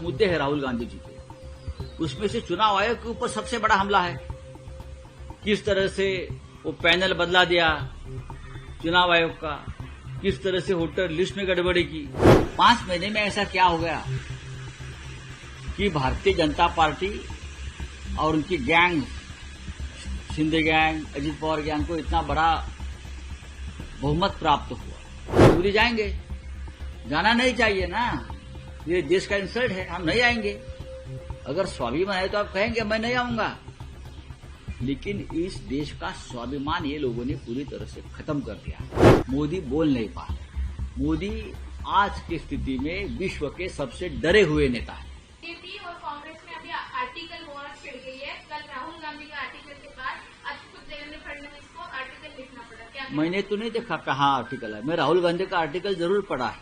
मुद्दे हैं राहुल गांधी जी के, उसमें से चुनाव आयोग के ऊपर सबसे बड़ा हमला है। किस तरह से वो पैनल बदला दिया चुनाव आयोग का, किस तरह से वोटर लिस्ट में गड़बड़ी की। 5 महीने में ऐसा क्या हो गया कि भारतीय जनता पार्टी और उनकी gang, Shinde gang, Ajit Pawar gang को इतना बड़ा बहुमत प्राप्त हुआ। मोदी जाएंगे, जाना नहीं चाहिए ना, ये देश का इंसल्ट है, हम नहीं आएंगे। अगर स्वाभिमान है तो आप कहेंगे मैं नहीं आऊंगा, लेकिन इस देश का स्वाभिमान ये लोगों ने पूरी तरह से खत्म कर दिया। मोदी बोल नहीं पा रहे। मोदी आज की स्थिति में विश्व के सबसे डरे हुए नेता है। बीजेपी और कांग्रेस में अभी आर्टिकल वॉर छिड़ गई है। कल राहुल गांधी के आर्टिकल के बाद आज खुद देवेंद्र फडणवीस को आर्टिकल लिखना पड़ा। क्या मैंने तो नहीं देखा कहाँ आर्टिकल है। मैं राहुल गांधी का आर्टिकल जरूर पढ़ा है,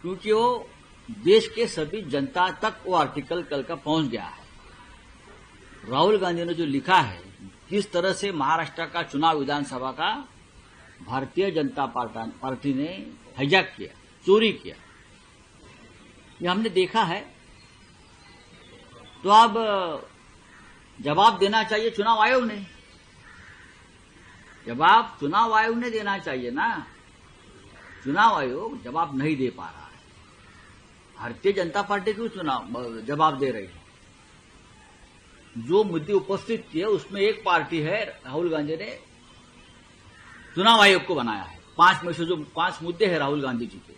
क्योंकि वो देश के सभी जनता तक वो आर्टिकल कल का पहुंच गया है। राहुल गांधी ने जो लिखा है, किस तरह से महाराष्ट्र का चुनाव विधानसभा का भारतीय जनता पार्टी ने हाईजैक किया, चोरी किया, ये हमने देखा है। तो अब जवाब देना चाहिए चुनाव आयोग ने, जवाब चुनाव आयोग ने देना चाहिए ना। चुनाव आयोग जवाब नहीं दे पा रहा है। भारतीय जनता पार्टी क्यों चुनाव जवाब दे रही है? जो मुद्दे उपस्थित किए उसमें एक पार्टी है, राहुल गांधी ने चुनाव आयोग को बनाया है। 5 में से जो 5 मुद्दे हैं राहुल गांधी जी के,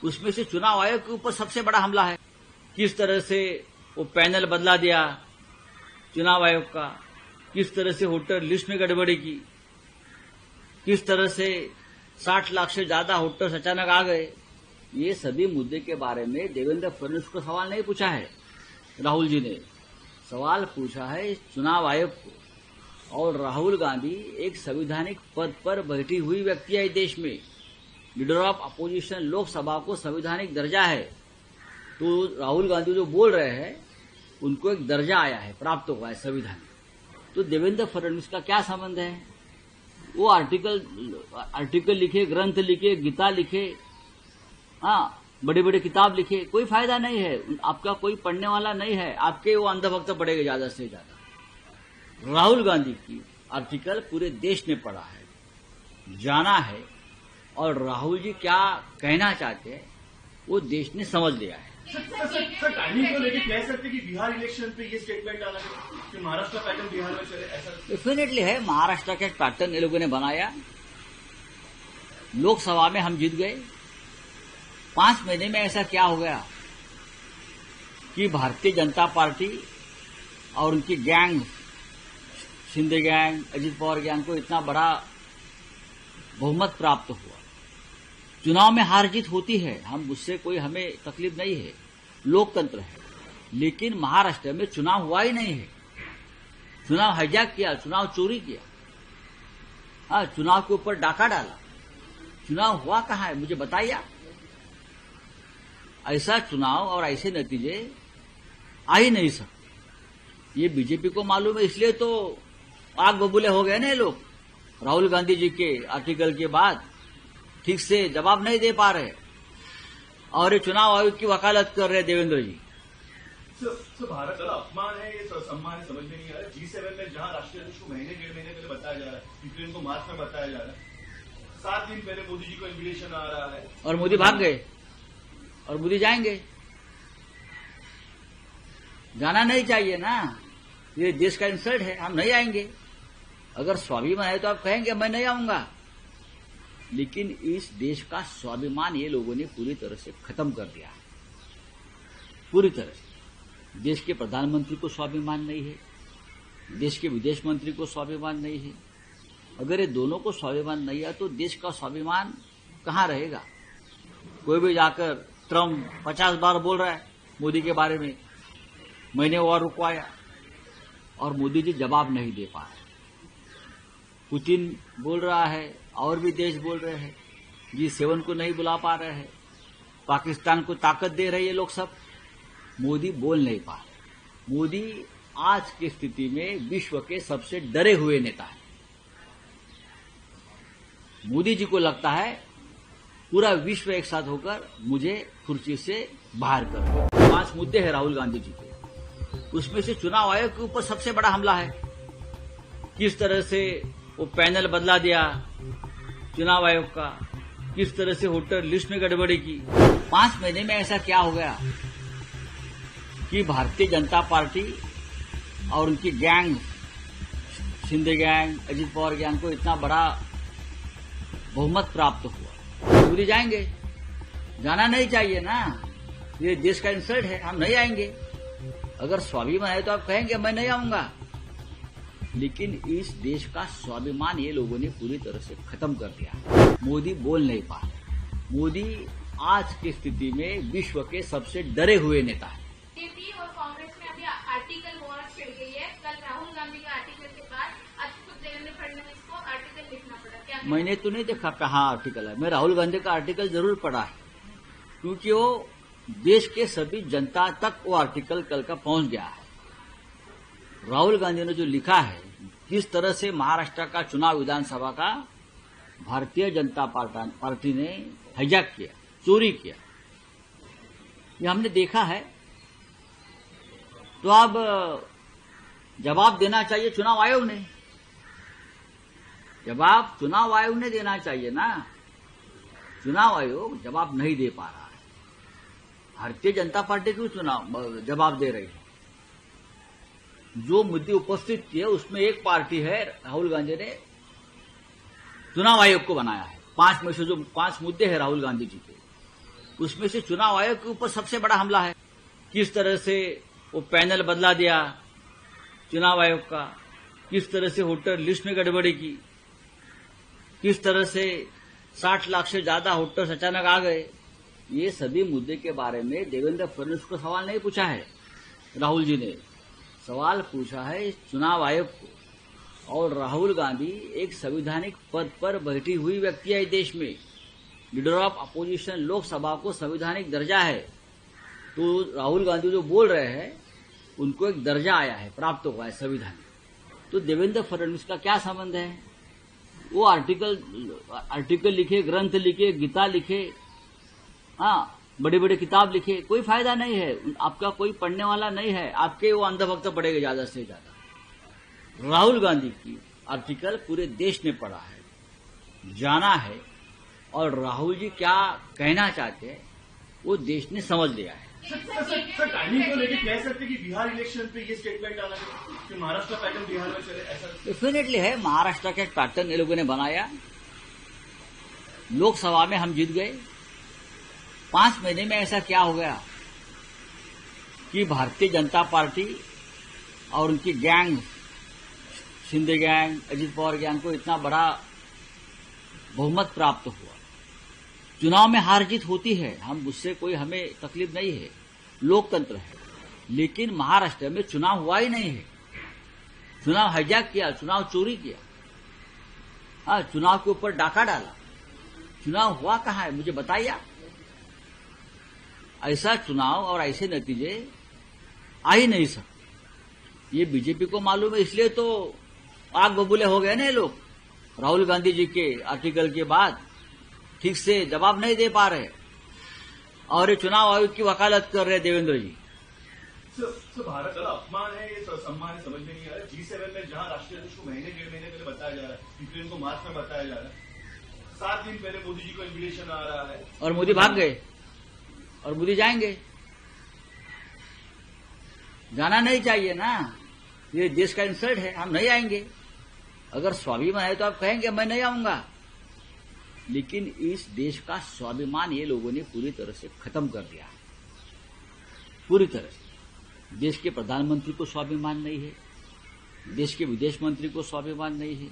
उसमें से चुनाव आयोग के ऊपर सबसे बड़ा हमला है। किस तरह से वो पैनल बदला दिया चुनाव आयोग का, किस तरह से वोटर लिस्ट में गड़बड़ी की, किस तरह से 60 लाख से ज्यादा वोटर्स अचानक आ गए। ये सभी मुद्दे के बारे में देवेंद्र फडणवीस को सवाल नहीं पूछा है राहुल जी ने, सवाल पूछा है चुनाव आयोग को। और राहुल गांधी एक संवैधानिक पद पर बैठी हुई व्यक्ति है देश में, लीडर ऑफ अपोजिशन, लोकसभा को संवैधानिक दर्जा है। तो राहुल गांधी जो बोल रहे हैं उनको एक दर्जा आया है, प्राप्त हुआ है संविधान। तो देवेंद्र फडणवीस का क्या संबंध है? वो आर्टिकल लिखे, ग्रंथ लिखे, गीता लिखे, हाँ, बड़े बड़े किताब लिखे, कोई फायदा नहीं है। आपका कोई पढ़ने वाला नहीं है, आपके वो अंधभक्त पढ़ेगा ज्यादा से ज्यादा। राहुल गांधी की आर्टिकल पूरे देश ने पढ़ा है, जाना है, और राहुल जी क्या कहना चाहते हैं वो देश ने समझ लिया है। सर टाइमिंग को लेकर कह सकते कि बिहार इलेक्शन पे ये स्टेटमेंट आना कि महाराष्ट्र पैटर्न बिहार में चले, ऐसा डेफिनेटली है। महाराष्ट्र का एक पैटर्न ये लोगों ने बनाया। लोकसभा में हम जीत गए। 5 महीने में ऐसा क्या हो गया कि भारतीय जनता पार्टी और उनकी gang, Shinde gang, Ajit Pawar gang को इतना बड़ा बहुमत प्राप्त हुआ। चुनाव में हार जीत होती है, हम उससे कोई हमें तकलीफ नहीं है, लोकतंत्र है। लेकिन महाराष्ट्र में चुनाव हुआ ही नहीं है। चुनाव हाईजैक किया, चुनाव चोरी किया, हाँ, चुनाव के ऊपर डाका डाला। चुनाव हुआ कहाँ है, मुझे बताइए। ऐसा चुनाव और ऐसे नतीजे आ ही नहीं सकते। ये बीजेपी को मालूम है, इसलिए तो आग बबूले हो गए ना ये लोग। राहुल गांधी जी के आर्टिकल के बाद ठीक से जवाब नहीं दे पा रहे, और ये चुनाव आयोग की वकालत कर रहे देवेंद्र जी। भारत का अपमान है, ये सम्मान समझ में नहीं आ रहा। G7 में जहां राष्ट्रीय अध्यक्ष को महीने 1.5 महीने पहले बताया जा रहा है, यूक्रेन को मार्च में बताया जा रहा है, 7 दिन पहले मोदी जी को इन्विटेशन आ रहा है, और मोदी भाग गए, और मोदी जाएंगे। जाना नहीं चाहिए ना, ये देश का इंसल्ट है, हम नहीं आएंगे। अगर स्वाभिमान है तो आप कहेंगे मैं नहीं आऊंगा, लेकिन इस देश का स्वाभिमान ये लोगों ने पूरी तरह से खत्म कर दिया है, पूरी तरह से। देश के प्रधानमंत्री को स्वाभिमान नहीं है, देश के विदेश मंत्री को स्वाभिमान नहीं है। अगर ये दोनों को स्वाभिमान नहीं है तो देश का स्वाभिमान कहाँ रहेगा? कोई भी जाकर ट्रम्प 50 बार बोल रहा है मोदी के बारे में, मैंने वॉर रुकवाया, और मोदी जी जवाब नहीं दे पा रहे। पुतिन बोल रहा है, और भी देश बोल रहे हैं, G7 को नहीं बुला पा रहे हैं, पाकिस्तान को ताकत दे रहे ये लोग सब। मोदी बोल नहीं पा रहे। मोदी आज की स्थिति में विश्व के सबसे डरे हुए नेता है। मोदी जी को लगता है पूरा विश्व एक साथ होकर मुझे कुर्सी से बाहर कर दो। 5 5 मुद्दे हैं राहुल गांधी जी के, उसमें से चुनाव आयोग के ऊपर सबसे बड़ा हमला है। किस तरह से वो पैनल बदला दिया चुनाव आयोग का, किस तरह से वोटर लिस्ट में गड़बड़ी की। 5 महीने में ऐसा क्या हो गया कि भारतीय जनता पार्टी और उनकी gang, Shinde gang, Ajit Pawar gang को इतना बड़ा बहुमत प्राप्त हुआ। मोदी जाएंगे, जाना नहीं चाहिए ना, ये देश का इंसल्ट है, हम नहीं आएंगे। अगर स्वाभिमान है तो आप कहेंगे मैं नहीं आऊंगा, लेकिन इस देश का स्वाभिमान ये लोगों ने पूरी तरह से खत्म कर दिया। मोदी बोल नहीं पा रहे। मोदी आज की स्थिति में विश्व के सबसे डरे हुए नेता है। बीजेपी और कांग्रेस में अभी आर्टिकल वॉर छिड़ गई है। कल राहुल गांधी के आर्टिकल के बाद आज खुद देवेंद्र फडणवीस को आर्टिकल लिखना पड़ा। क्या मैंने तो नहीं देखा कहाँ आर्टिकल है, मैं राहुल गांधी का आर्टिकल जरूर पढ़ा है, क्योंकि वो देश के सभी जनता तक वो आर्टिकल कल का पहुंच गया है। राहुल गांधी ने जो लिखा है, किस तरह से महाराष्ट्र का चुनाव विधानसभा का भारतीय जनता पार्टी ने हाईजैक किया, चोरी किया, ये हमने देखा है। तो अब जवाब देना चाहिए चुनाव आयोग ने, जवाब चुनाव आयोग ने देना चाहिए ना। चुनाव आयोग जवाब नहीं दे पा रहा है। भारतीय जनता पार्टी क्यों चुनाव जवाब दे रही है? जो मुद्दे उपस्थित किए उसमें एक पार्टी है, राहुल गांधी ने चुनाव आयोग को बनाया है। 5 में से जो 5 मुद्दे हैं राहुल गांधी जी के, उसमें से चुनाव आयोग के ऊपर सबसे बड़ा हमला है। किस तरह से वो पैनल बदला दिया चुनाव आयोग का, किस तरह से वोटर लिस्ट में गड़बड़ी की, किस तरह से 60 लाख से ज्यादा वोटर्स अचानक आ गए। ये सभी मुद्दे के बारे में देवेंद्र फडणवीस को सवाल नहीं पूछा है राहुल जी ने, सवाल पूछा है चुनाव आयोग को। और राहुल गांधी एक संवैधानिक पद पर बैठी हुई व्यक्ति है देश में, लीडर ऑफ अपोजिशन, लोकसभा को संवैधानिक दर्जा है। तो राहुल गांधी जो बोल रहे हैं उनको एक दर्जा आया है, प्राप्त हुआ है संविधानिक। तो देवेंद्र फडणवीस का क्या संबंध है? वो आर्टिकल लिखे, ग्रंथ लिखे, गीता लिखे, हाँ, बड़े बड़े किताब लिखे, कोई फायदा नहीं है। आपका कोई पढ़ने वाला नहीं है, आपके वो अंधभक्त पढ़ेगा ज्यादा से ज्यादा। राहुल गांधी की आर्टिकल पूरे देश ने पढ़ा है, जाना है, और राहुल जी क्या कहना चाहते हैं वो देश ने समझ लिया है। सर टाइमिंग को लेकर कह सकते कि बिहार इलेक्शन पे ये स्टेटमेंट आना है कि महाराष्ट्र पैटर्न बिहार में चले, ऐसा डेफिनेटली है। महाराष्ट्र का एक पैटर्न ये लोगों ने बनाया, लोकसभा में हम जीत गए। 5 महीने में ऐसा क्या हो गया कि भारतीय जनता पार्टी और उनकी gang, Shinde gang, Ajit Pawar gang को इतना बड़ा बहुमत प्राप्त हुआ। चुनाव में हार जीत होती है, हम उससे कोई हमें तकलीफ नहीं है, लोकतंत्र है। लेकिन महाराष्ट्र में चुनाव हुआ ही नहीं है। चुनाव हाईजैक किया, चुनाव चोरी किया, हाँ, चुनाव के ऊपर डाका डाला। चुनाव हुआ कहाँ है, मुझे बताइए। ऐसा चुनाव और ऐसे नतीजे आ ही नहीं सकते। ये बीजेपी को मालूम है, इसलिए तो आग बबूले हो गए ना लोग। राहुल गांधी जी के आर्टिकल के बाद ठीक से जवाब नहीं दे पा रहे, और ये चुनाव आयोग की वकालत कर रहे देवेंद्र जी। भारत का अपमान है, ये सम्मान है, समझ में नहीं आ रहा है। G7 में जहां राष्ट्रीय अध्यक्ष को महीने 1.5 महीने पहले बताया जा रहा है, यूक्रेन को मार्च में बताया जा रहा है, 7 दिन पहले मोदी जी को इन्विटेशन आ रहा है, और मोदी भाग गए, और मोदी जाएंगे। जाना नहीं चाहिए ना, ये देश का इंसल्ट है, हम नहीं आएंगे। अगर स्वाभिमान है तो आप कहेंगे मैं नहीं आऊंगा, लेकिन इस देश का स्वाभिमान ये लोगों ने पूरी तरह से खत्म कर दिया, पूरी तरह से। देश के प्रधानमंत्री को स्वाभिमान नहीं है, देश के विदेश मंत्री को स्वाभिमान नहीं है।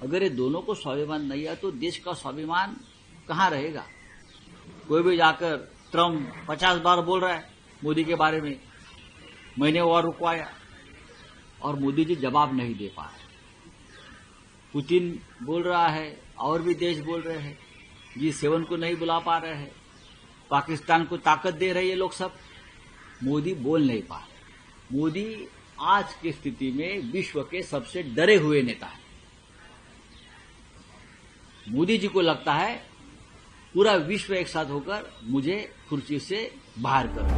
अगर ये दोनों को स्वाभिमान नहीं है तो देश का स्वाभिमान कहाँ रहेगा? कोई भी जाकर ट्रम्प 50 बार बोल रहा है मोदी के बारे में, मैंने वॉर रुकवाया, और मोदी जी जवाब नहीं दे पा रहे। पुतिन बोल रहा है, और भी देश बोल रहे हैं, G7 को नहीं बुला पा रहे हैं, पाकिस्तान को ताकत दे रहे ये लोग सब। मोदी बोल नहीं पा रहे। मोदी आज की स्थिति में विश्व के सबसे डरे हुए नेता है। मोदी जी को लगता है पूरा विश्व एक साथ होकर मुझे कुर्सी से बाहर कर